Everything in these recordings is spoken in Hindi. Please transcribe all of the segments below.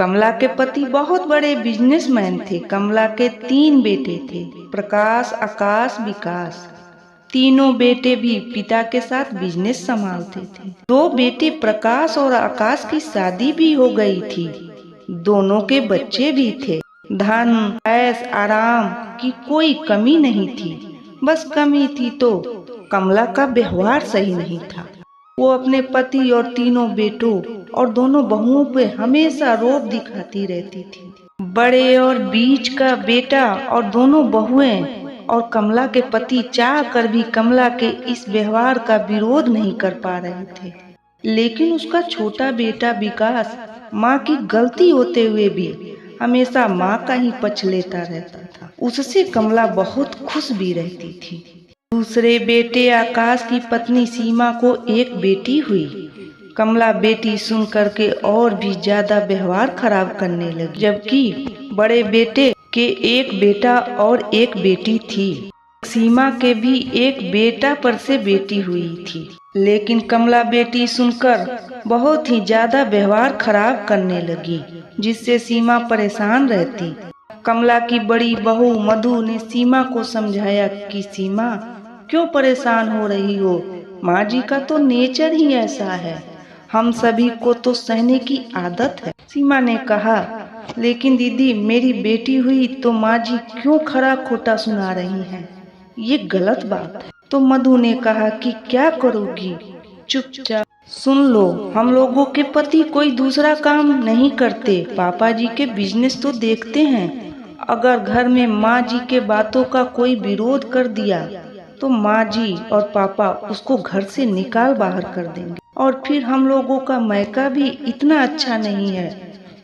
कमला के पति बहुत बड़े बिजनेसमैन थे। कमला के 3 बेटे थे, प्रकाश, आकाश, विकास। तीनों बेटे भी पिता के साथ बिजनेस संभालते थे। 2 बेटे प्रकाश और आकाश की शादी भी हो गई थी। दोनों के बच्चे भी थे। धन, ऐश, आराम की कोई कमी नहीं थी। बस कमी थी तो कमला का व्यवहार सही नहीं था। वो अपने पति और तीनों बेटों और दोनों बहुओं पे हमेशा रोब दिखाती रहती थी। बड़े और बीच का बेटा और दोनों बहुएं और कमला के पति चाह कर भी कमला के इस व्यवहार का विरोध नहीं कर पा रहे थे। लेकिन उसका छोटा बेटा विकास माँ की गलती होते हुए भी हमेशा माँ का ही पक्ष लेता रहता था। उससे कमला बहुत खुश भी रहती थी। दूसरे बेटे आकाश की पत्नी सीमा को एक बेटी हुई। कमला बेटी सुन करके और भी ज्यादा व्यवहार खराब करने लगी, जबकि बड़े बेटे के एक बेटा और एक बेटी थी। सीमा के भी एक बेटा पर से बेटी हुई थी, लेकिन कमला बेटी सुनकर बहुत ही ज्यादा व्यवहार खराब करने लगी, जिससे सीमा परेशान रहती। कमला की बड़ी बहू मधु ने सीमा को समझाया कि सीमा, क्यों परेशान हो रही हो? माँ जी का तो नेचर ही ऐसा है, हम सभी को तो सहने की आदत है। सीमा ने कहा, लेकिन दीदी मेरी बेटी हुई तो माँ जी क्यों खरा खोटा सुना रही हैं? ये गलत बात है। तो मधु ने कहा कि क्या करोगी? चुपचाप सुन लो, हम लोगों के पति कोई दूसरा काम नहीं करते। पापा जी के बिजनेस तो देखते हैं। अगर घर में माँ जी के बातों का कोई विरोध कर दिया तो माँ जी और पापा उसको घर से निकाल बाहर कर देंगे। और फिर हम लोगों का मायका भी इतना अच्छा नहीं है,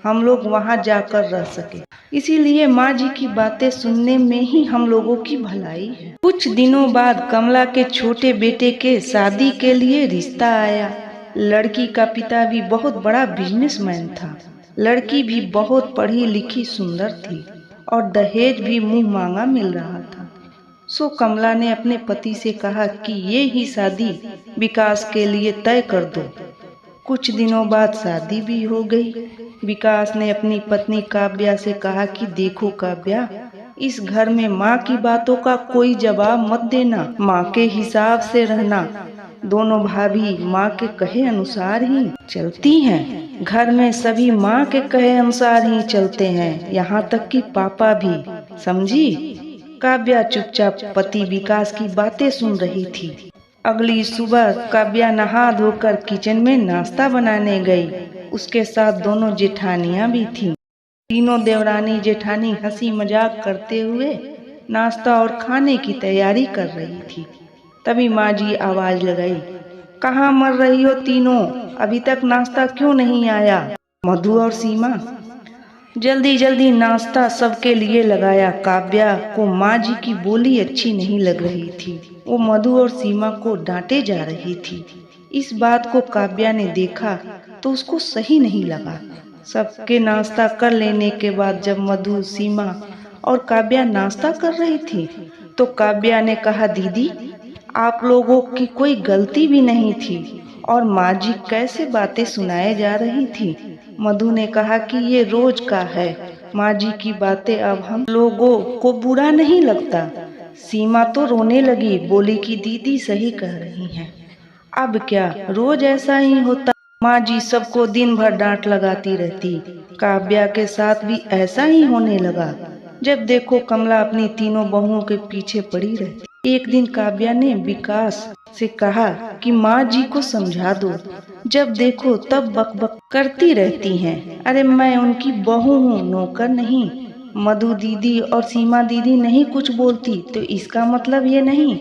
हम लोग वहाँ जाकर रह सके। इसीलिए माँ जी की बातें सुनने में ही हम लोगों की भलाई है। कुछ दिनों बाद कमला के छोटे बेटे के शादी के लिए रिश्ता आया। लड़की का पिता भी बहुत बड़ा बिजनेसमैन था। लड़की भी बहुत पढ़ी लिखी सुंदर थी और दहेज भी मुंह मांगा मिल रहा था। सो कमला ने अपने पति से कहा कि ये ही शादी विकास के लिए तय कर दो। कुछ दिनों बाद शादी भी हो गई। विकास ने अपनी पत्नी काव्या से कहा कि देखो काव्या, इस घर में माँ की बातों का कोई जवाब मत देना, माँ के हिसाब से रहना। दोनों भाभी माँ के कहे अनुसार ही चलती हैं। घर में सभी माँ के कहे अनुसार ही चलते हैं, यहाँ तक कि पापा भी, समझी? काव्या चुपचाप पति विकास की बातें सुन रही थी। अगली सुबह काव्या नहा धोकर किचन में नाश्ता बनाने गई। उसके साथ दोनों जेठानियां भी थीं। तीनों देवरानी जेठानी हंसी मजाक करते हुए नाश्ता और खाने की तैयारी कर रही थी। तभी माँ जी आवाज लगाई, कहाँ मर रही हो तीनों? अभी तक नाश्ता क्यों नहीं आया? मधु और सीमा जल्दी जल्दी नाश्ता सबके लिए लगाया। काव्या को माँ जी की बोली अच्छी नहीं लग रही थी। वो मधु और सीमा को डांटे जा रही थी। इस बात को काव्या ने देखा तो उसको सही नहीं लगा। सबके नाश्ता कर लेने के बाद जब मधु, सीमा और काव्या नाश्ता कर रही थी तो काव्या ने कहा, दीदी आप लोगों की कोई गलती भी नहीं थी और माँ जी कैसे बातें सुनाए जा रही थी। मधु ने कहा कि ये रोज का है, माँ जी की बातें अब हम लोगों को बुरा नहीं लगता। सीमा तो रोने लगी, बोली कि दीदी सही कह रही हैं, अब क्या रोज ऐसा ही होता? माँ जी सबको दिन भर डांट लगाती रहती। काव्या के साथ भी ऐसा ही होने लगा। जब देखो कमला अपनी तीनों बहुओं के पीछे पड़ी रहती। एक दिन काव्या ने विकास से कहा कि माँ जी को समझा दो, जब देखो तब बकबक करती रहती हैं। अरे मैं उनकी बहू हूँ, नौकर नहीं। मधु दीदी और सीमा दीदी नहीं कुछ बोलती तो इसका मतलब ये नहीं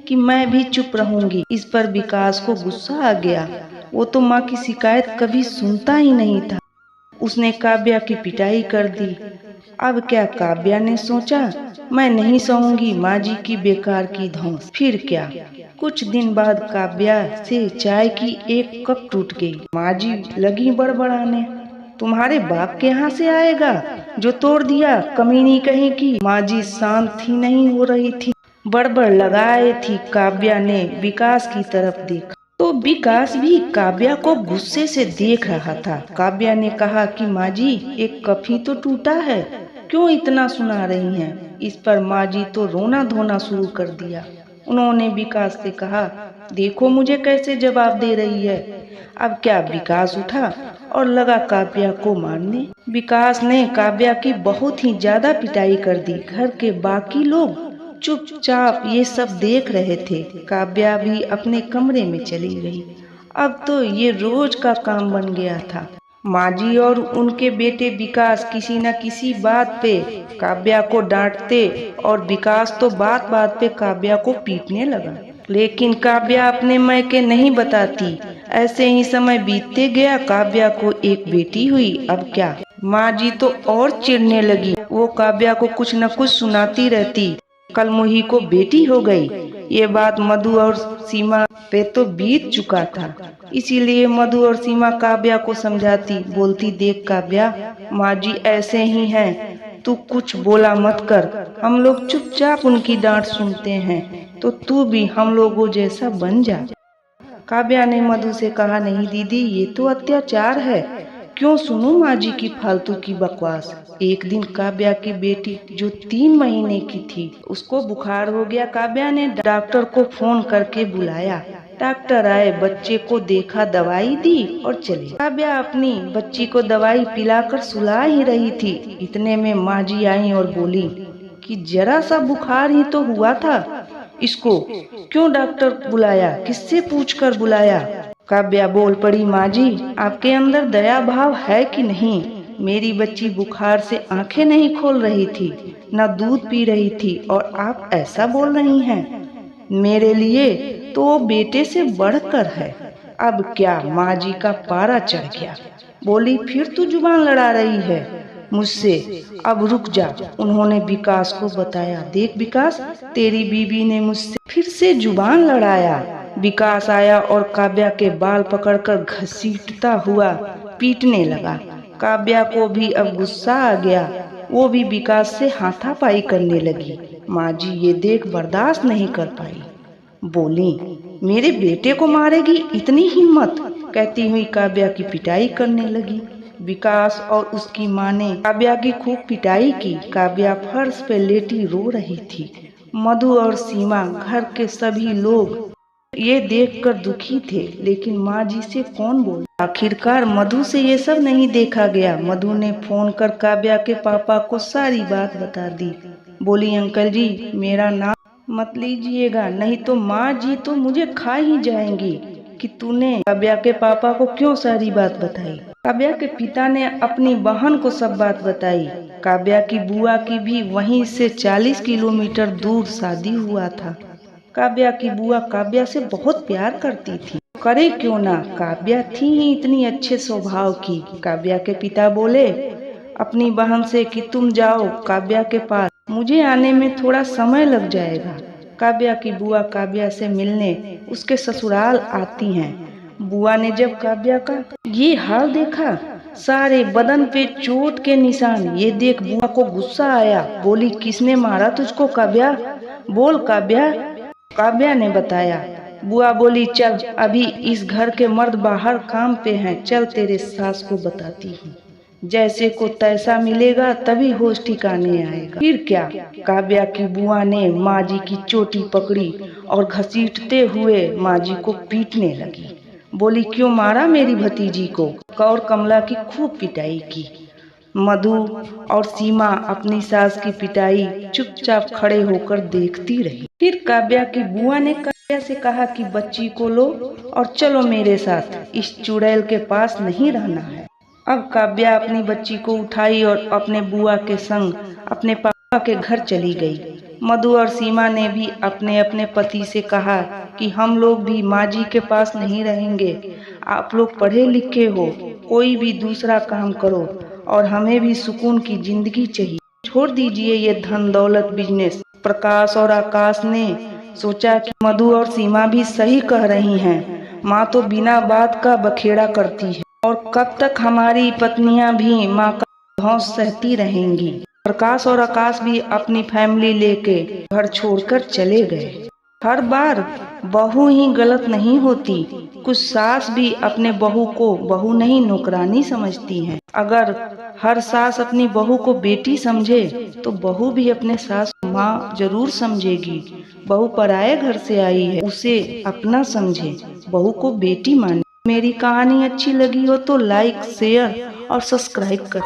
कि मैं भी चुप रहूंगी। इस पर विकास को गुस्सा आ गया। वो तो माँ की शिकायत कभी सुनता ही नहीं था। उसने काव्या की पिटाई कर दी। अब क्या? काव्या ने सोचा, मैं नहीं सहूंगी माँ जी की बेकार की धौंस। फिर क्या? कुछ दिन बाद काव्या से चाय की एक कप टूट गई। माँ जी लगी बड़बड़ाने, तुम्हारे बाप के यहाँ से आएगा जो तोड़ दिया, कमीनी कहीं की। माँ जी शांत ही नहीं हो रही थी, बड़बड़ लगाए थी। काव्या ने विकास की तरफ देखा तो विकास भी काव्या को गुस्से से देख रहा था। काव्या ने कहा कि माँ जी, एक कप ही तो टूटा है, क्यों इतना सुना रही हैं? इस पर माँ जी तो रोना धोना शुरू कर दिया। उन्होंने विकास से कहा, देखो मुझे कैसे जवाब दे रही है। अब क्या? विकास उठा और लगा काव्या को मारने। विकास ने काव्या की बहुत ही ज्यादा पिटाई कर दी। घर के बाकी लोग चुपचाप ये सब देख रहे थे। काव्या भी अपने कमरे में चली गई। अब तो ये रोज का काम बन गया था। माँ जी और उनके बेटे विकास किसी न किसी बात पे काव्या को डांटते और विकास तो बात बात पे काव्या को पीटने लगा। लेकिन काव्या अपने मायके नहीं बताती। ऐसे ही समय बीतते गया। काव्या को एक बेटी हुई। अब क्या? माँ जी तो और चिढ़ने लगी। वो काव्या को कुछ न कुछ सुनाती रहती। कल मुही को बेटी हो गई। ये बात मधु और सीमा पे तो बीत चुका था। इसीलिए मधु और सीमा काव्या को समझाती, बोलती, देख काव्या, माँ जी ऐसे ही हैं, तू कुछ बोला मत कर। हम लोग चुपचाप उनकी डांट सुनते हैं, तो तू भी हम लोगों जैसा बन जा। काव्या ने मधु से कहा, नहीं दीदी, ये तो अत्याचार है। क्यों सुनूं माँ जी की फालतू की बकवास। एक दिन काव्या की बेटी जो 3 महीने की थी, उसको बुखार हो गया। काव्या ने डॉक्टर को फोन करके बुलाया। डॉक्टर आए, बच्चे को देखा, दवाई दी और चले। काव्या अपनी बच्ची को दवाई पिलाकर सुला ही रही थी। इतने में माँ जी आई और बोली कि जरा सा बुखार ही तो हुआ था, इसको क्यों डॉक्टर बुलाया? किससे पूछकर बुलाया? काव्या बोल पड़ी, माँ जी, आपके अंदर दया भाव है कि नहीं? मेरी बच्ची बुखार से आंखें नहीं खोल रही थी, न दूध पी रही थी, और आप ऐसा बोल रही हैं? मेरे लिए तो वो बेटे से बढ़कर है। अब क्या? माँ जी का पारा चढ़ गया। बोली, फिर तू जुबान लड़ा रही है मुझसे, अब रुक जा। उन्होंने विकास को बताया, देख विकास, तेरी बीवी ने मुझसे फिर से जुबान लड़ाया। विकास आया और काव्या के बाल पकड़कर घसीटता हुआ पीटने लगा। काव्या को भी अब गुस्सा आ गया। वो भी विकास से हाथापाई करने लगी। माँ जी ये देख बर्दाश्त नहीं कर पाई। बोली, मेरे बेटे को मारेगी? इतनी हिम्मत? कहती हुई काव्या की पिटाई करने लगी। विकास और उसकी माँ ने काव्या की खूब पिटाई की। काव्या फर्श पे लेटी रो रही थी। मधु और सीमा, घर के सभी लोग ये देखकर दुखी थे, लेकिन माँ जी से कौन बोले? आखिरकार मधु से ये सब नहीं देखा गया। मधु ने फोन कर काव्या के पापा को सारी बात बता दी। बोली, अंकल जी, मेरा नाम मत लीजिएगा, नहीं तो माँ जी तो मुझे खा ही जाएंगी कि तूने काव्या के पापा को क्यों सारी बात बताई। काव्या के पिता ने अपनी बहन को सब बात बताई। काव्या की बुआ की भी वहीं से 40 किलोमीटर दूर शादी हुआ था। काव्या की बुआ काव्या से बहुत प्यार करती थी। करे क्यों ना, काव्या थी ही इतनी अच्छे स्वभाव की। काव्या के पिता बोले अपनी बहन से कि तुम जाओ काव्या के पास, मुझे आने में थोड़ा समय लग जाएगा। काव्या की बुआ काव्या से मिलने उसके ससुराल आती हैं। बुआ ने जब काव्या का ये हाल देखा, सारे बदन पे चोट के निशान, ये देख बुआ को गुस्सा आया। बोली, किसने मारा तुझको काव्या? बोल काव्या। काव्या ने बताया। बुआ बोली, चल, अभी इस घर के मर्द बाहर काम पे हैं, चल तेरे सास को बताती हूँ। जैसे को तैसा मिलेगा तभी होश ठिकाने आएगा। फिर क्या? काव्या की बुआ ने माँ जी की चोटी पकड़ी और घसीटते हुए माँ जी को पीटने लगी। बोली, क्यों मारा मेरी भतीजी को? और कमला की खूब पिटाई की। मधु और सीमा अपनी सास की पिटाई चुपचाप खड़े होकर देखती रही। फिर काव्या की बुआ ने काव्या से कहा कि बच्ची को लो और चलो मेरे साथ, इस चुड़ैल के पास नहीं रहना है। अब काव्या अपनी बच्ची को उठाई और अपने बुआ के संग अपने पापा के घर चली गई। मधु और सीमा ने भी अपने अपने पति से कहा कि हम लोग भी माँ जी के पास नहीं रहेंगे। आप लोग पढ़े लिखे हो, कोई भी दूसरा काम करो और हमें भी सुकून की जिंदगी चाहिए। छोड़ दीजिए ये धन दौलत बिजनेस। प्रकाश और आकाश ने सोचा कि मधु और सीमा भी सही कह रही हैं। माँ तो बिना बात का बखेड़ा करती है, और कब तक हमारी पत्नियां भी माँ का धौंस सहती रहेंगी। प्रकाश और आकाश भी अपनी फैमिली लेके घर छोड़कर चले गए। हर बार बहू ही गलत नहीं होती, कुछ सास भी अपने बहू को बहू नहीं नौकरानी समझती हैं। अगर हर सास अपनी बहू को बेटी समझे तो बहू भी अपने सास को माँ जरूर समझेगी। बहू पराये घर से आई है, उसे अपना समझे, बहू को बेटी माने। मेरी कहानी अच्छी लगी हो तो लाइक, शेयर और सब्सक्राइब कर।